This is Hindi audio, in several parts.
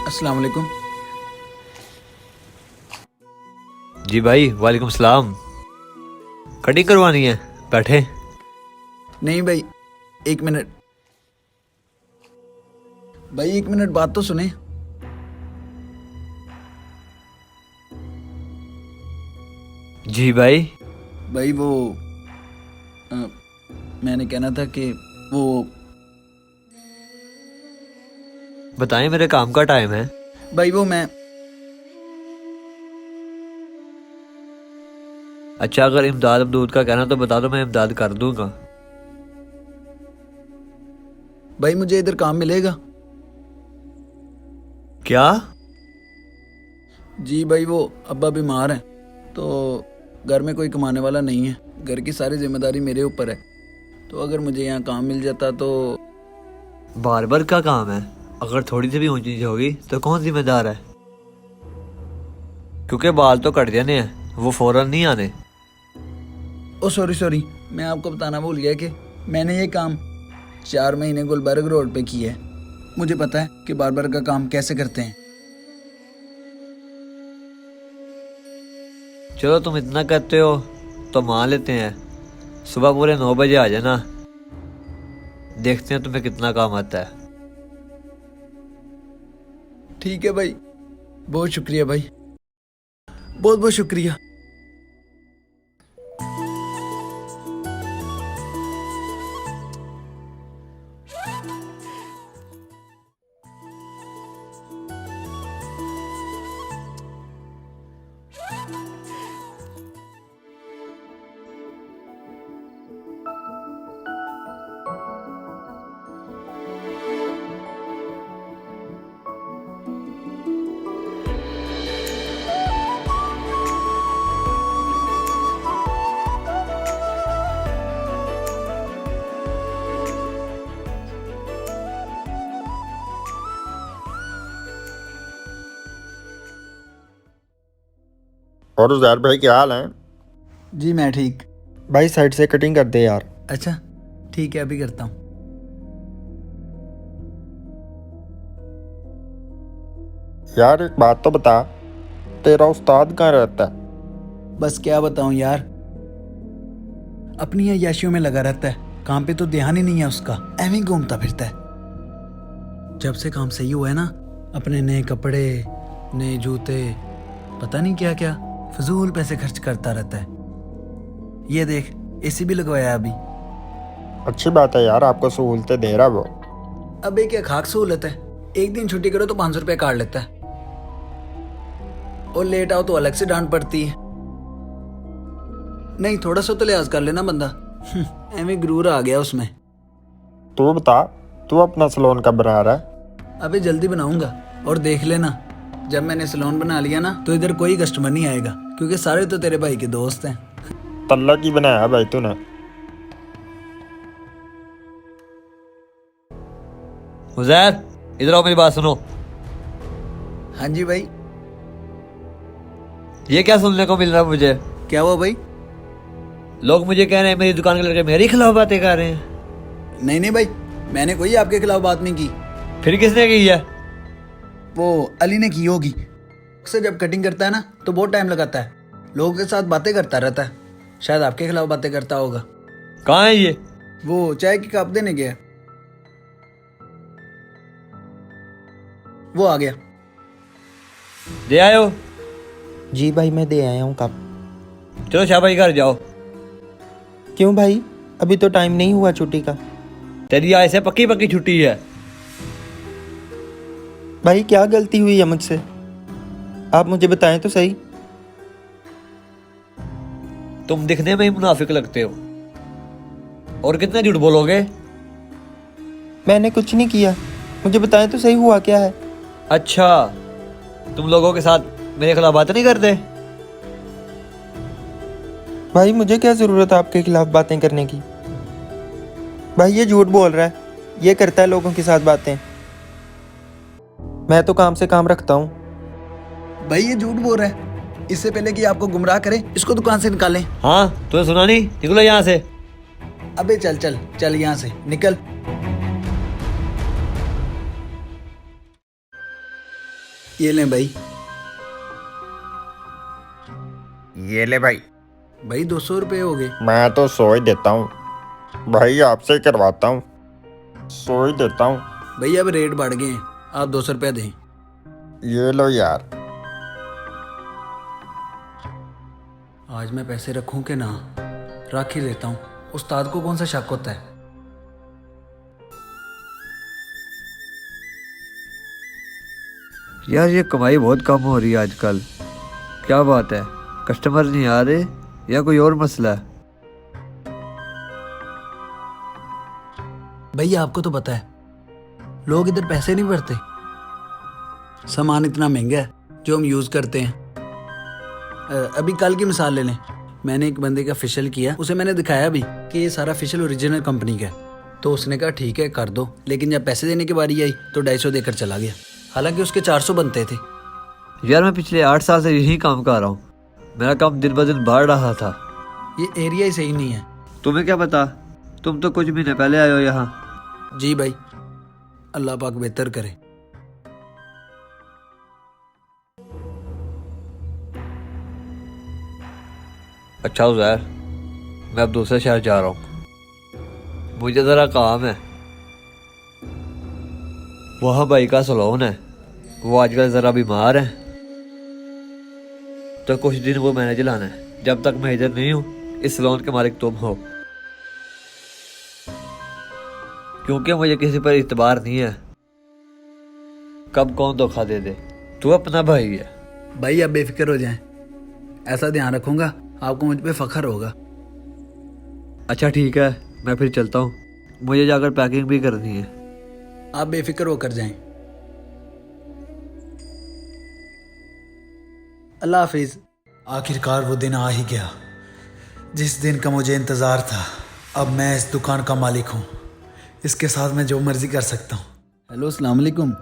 अस्सलाम वालेकुम। जी भाई, वालेकुम सलाम। कटिंग करवानी है? बैठे। नहीं भाई, एक मिनट। भाई एक मिनट बात तो सुने। जी भाई। भाई वो अ, मैंने कहना था कि वो बताएं, मेरे काम का टाइम है। भाई वो मैं अच्छा, अगर इमदाद अमदूद का कहना तो बता दो, मैं इमदाद कर दूंगा। भाई मुझे इधर काम मिलेगा? क्या? जी भाई, वो अब्बा बीमार हैं तो घर में कोई कमाने वाला नहीं है। घर की सारी जिम्मेदारी मेरे ऊपर है। तो अगर मुझे यहाँ काम मिल जाता तो। बार्बर का काम है? अगर थोड़ी सी भी ऊंची नीचे होगी तो कौन जिम्मेदार है? क्योंकि बाल तो कट जाने हैं, वो फौरन नहीं आने। ओ सॉरी सॉरी, मैं आपको बताना भूल गया कि मैंने ये काम 4 महीने गुलबर्ग रोड पे किया है। मुझे पता है कि बार्बर का काम कैसे करते हैं। चलो, तुम इतना कहते हो तो मान लेते हैं। सुबह पूरे 9 बजे आ जाना, देखते हैं तुम्हें कितना काम आता है। ठीक है भाई, बहुत शुक्रिया भाई, बहुत बहुत शुक्रिया। और उज़ैर भाई क्या हाल है? जी मैं ठीक। भाई साइड से कटिंग कर दे यार। अच्छा ठीक है, अभी करता हूँ। यार एक बात तो बता, तेरा उस्ताद कहाँ रहता है? बस क्या बताऊँ यार, अपनी अय्याशियों में लगा रहता है। काम पे तो ध्यान ही नहीं है उसका, ऐਵੇਂ ही घूमता फिरता है। जब से काम सही हुआ है ना, अपने नए कपड़े, नए जूते, पता नहीं क्या क्या फजूल पैसे खर्च करता रहता है। ये देख, एसी भी लगवाया अभी। अच्छी बात है यार, आपको सहूलतें दे रहा वो। अबे क्या खाक सहूलत है, एक दिन छुट्टी करो तो 500 रुपये काट लेता है, और लेट आओ तो अलग से डांट पड़ती है। नहीं, थोड़ा सा तो लिहाज कर लेना बंदा। ऐਵੇਂ गुरूर आ गया उसमें। तू बता, तू अपना सलोन कब बना रहा है? अबे जल्दी बनाऊंगा, और देख लेना, जब मैंने सलोन बना लिया ना तो इधर कोई कस्टमर नहीं आएगा, क्योंकि सारे तो तेरे भाई के दोस्त हैं। तल्ला की बनाया भाई तूने। उज़ैर, इधर आओ, मेरी बात सुनो। हाँ जी भाई। ये क्या सुनने को मिल रहा है मुझे? क्या हुआ भाई? लोग मुझे कह रहे हैं मेरी दुकान के लड़के मेरे खिलाफ बातें कर रहे हैं। नहीं नहीं भाई, मैंने कोई आपके खिलाफ बात नहीं की। फिर किसने की है? वो अली ने की होगी। अक्सर जब कटिंग करता है ना तो बहुत टाइम लगाता है, लोगों के साथ बातें करता रहता है। शायद आपके खिलाफ बातें करता होगा। कहाँ है ये? वो चाय की कप देने गया, वो आ गया। दे आए हो? जी भाई, मैं दे आया हूँ कप। चलो शाह भाई घर जाओ। क्यों भाई, अभी तो टाइम नहीं हुआ छुट्टी का। तेरी आज से पक्की पक्की छुट्टी है। भाई क्या गलती हुई है मुझसे, आप मुझे बताएं तो सही। तुम दिखने में ही मुनाफिक लगते हो, और कितना झूठ बोलोगे? मैंने कुछ नहीं किया, मुझे बताएं तो सही हुआ क्या है। अच्छा, तुम लोगों के साथ मेरे खिलाफ बात नहीं करते? भाई मुझे क्या ज़रूरत है आपके खिलाफ बातें करने की। भाई ये झूठ बोल रहा है, ये करता है लोगों के साथ बातें। मैं तो काम से काम रखता हूँ। भाई ये झूठ बोल रहा है, इससे पहले कि आपको गुमराह करे इसको दुकान से निकालें। हाँ, तुमने सुना नहीं? निकलो यहाँ से। अबे चल चल चल, यहाँ से निकल। ये लें भाई। ये ले भाई। भाई 200 रुपये हो गए। मैं तो 100 ही देता हूँ भाई, आपसे ही करवाता हूँ, 100 ही देता हूँ। भाई अब रेट बढ़ गए हैं, आप 200 रुपया दें। ये लो यार। आज मैं पैसे रखूं कि ना, रख ही देता हूँ। उस्ताद को कौन सा शक होता है। यार ये कमाई बहुत कम हो रही है आजकल, क्या बात है? कस्टमर नहीं आ रहे या कोई और मसला है? भैया आपको तो पता है लोग इधर पैसे नहीं भरते, सामान इतना महंगा है जो हम यूज़ करते हैं। अभी कल की मिसाल ले लें, मैंने एक बंदे का फेशियल किया, उसे मैंने दिखाया भी कि ये सारा फेशियल ओरिजिनल कंपनी का है, तो उसने कहा ठीक है कर दो, लेकिन जब पैसे देने की बारी आई तो 250 देकर चला गया, हालांकि उसके 400 बनते थे। यार मैं पिछले 8 साल से यही काम कर रहा हूँ, मेरा काम दिन ब दिन बढ़ रहा था। ये एरिया ही सही नहीं है। तुम्हें क्या पता, तुम तो कुछ महीने पहले आए हो यहाँ। जी भाई, अल्लाह पाक बेहतर करे। अच्छा उज़ैर, मैं अब दूसरे शहर जा रहा हूँ, मुझे ज़रा काम है। वहाँ भाई का सैलून है, वो आजकल ज़रा बीमार है, तो कुछ दिन वो मैंने चलाना है। जब तक मैं इधर नहीं हूँ, इस सैलून के मालिक तुम हो, क्योंकि मुझे किसी पर इतबार नहीं है, कब कौन धोखा दे दे। तू अपना भाई है। भाई आप बेफिक्र हो जाएं, ऐसा ध्यान रखूंगा, आपको मुझ पे फख्र होगा। अच्छा ठीक है, मैं फिर चलता हूँ, मुझे जाकर पैकिंग भी करनी है। आप बेफिक्र होकर जाएं। अल्लाह हाफिज। आखिरकार वो दिन आ ही गया जिस दिन का मुझे इंतज़ार था। अब मैं इस दुकान का मालिक हूँ, इसके साथ मैं जो मर्जी कर सकता हूँ। हेलो अस्सलाम वालेकुम।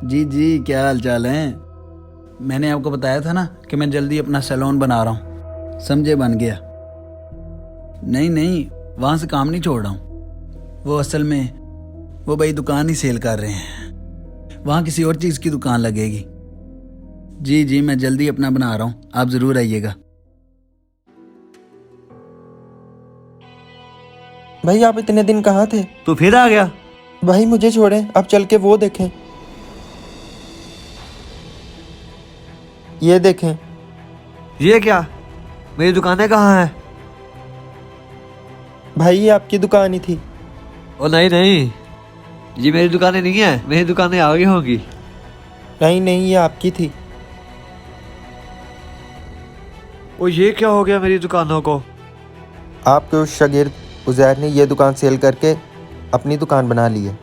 जी जी, क्या हाल चाल है? मैंने आपको बताया था ना कि मैं जल्दी अपना सैलून बना रहा हूँ, समझे? बन गया। नहीं नहीं, वहाँ से काम नहीं छोड़ रहा हूँ, वो असल में वो भाई दुकान ही सेल कर रहे हैं, वहाँ किसी और चीज़ की दुकान लगेगी। जी जी, मैं जल्दी अपना बना रहा हूँ, आप ज़रूर आइएगा। भाई आप इतने दिन कहाँ थे? तू फिर आ गया? भाई मुझे छोड़ें, अब चल के वो देखें। ये देखें। ये क्या, मेरी दुकानें कहाँ हैं? भाई ये आपकी दुकान ही थी। ओ नहीं नहीं, ये मेरी दुकानें नहीं है, मेरी दुकानें आगे होंगी। नहीं नहीं, ये आपकी थी। ओ ये क्या हो गया मेरी दुकानों को? आपके उस शागिर्द उज़ैर ने ये दुकान सेल करके अपनी दुकान बना ली है।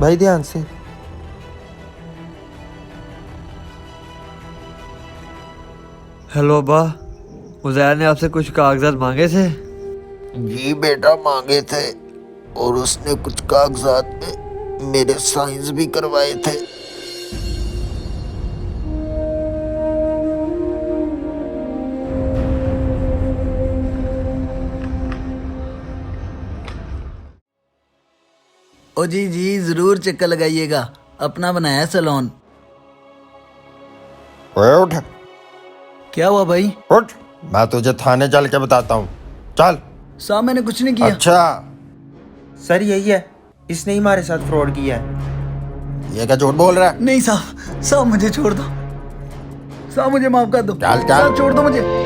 भाई ध्यान से। हेलो अब्बा, उज़ैर ने आपसे कुछ कागजात मांगे थे? जी बेटा, मांगे थे, और उसने कुछ कागजात में मेरे साइंस भी करवाए थे। ओ जी जी, ज़रूर चक्कर लगाइएगा, अपना बनाया सैलून। ओए उठ क्या हुआ भाई? उठ, मैं तुझे थाने चल के बताता हूँ, चल। साहब मैंने कुछ नहीं किया। अच्छा, सर यही है, इसने ही हमारे साथ फ्रॉड किया है। ये क्या झूठ बोल रहा है? नहीं साहब, साहब मुझे छोड़ दो, साहब मुझे माफ कर दो, चल, चल। साहब छोड़ दो मुझे।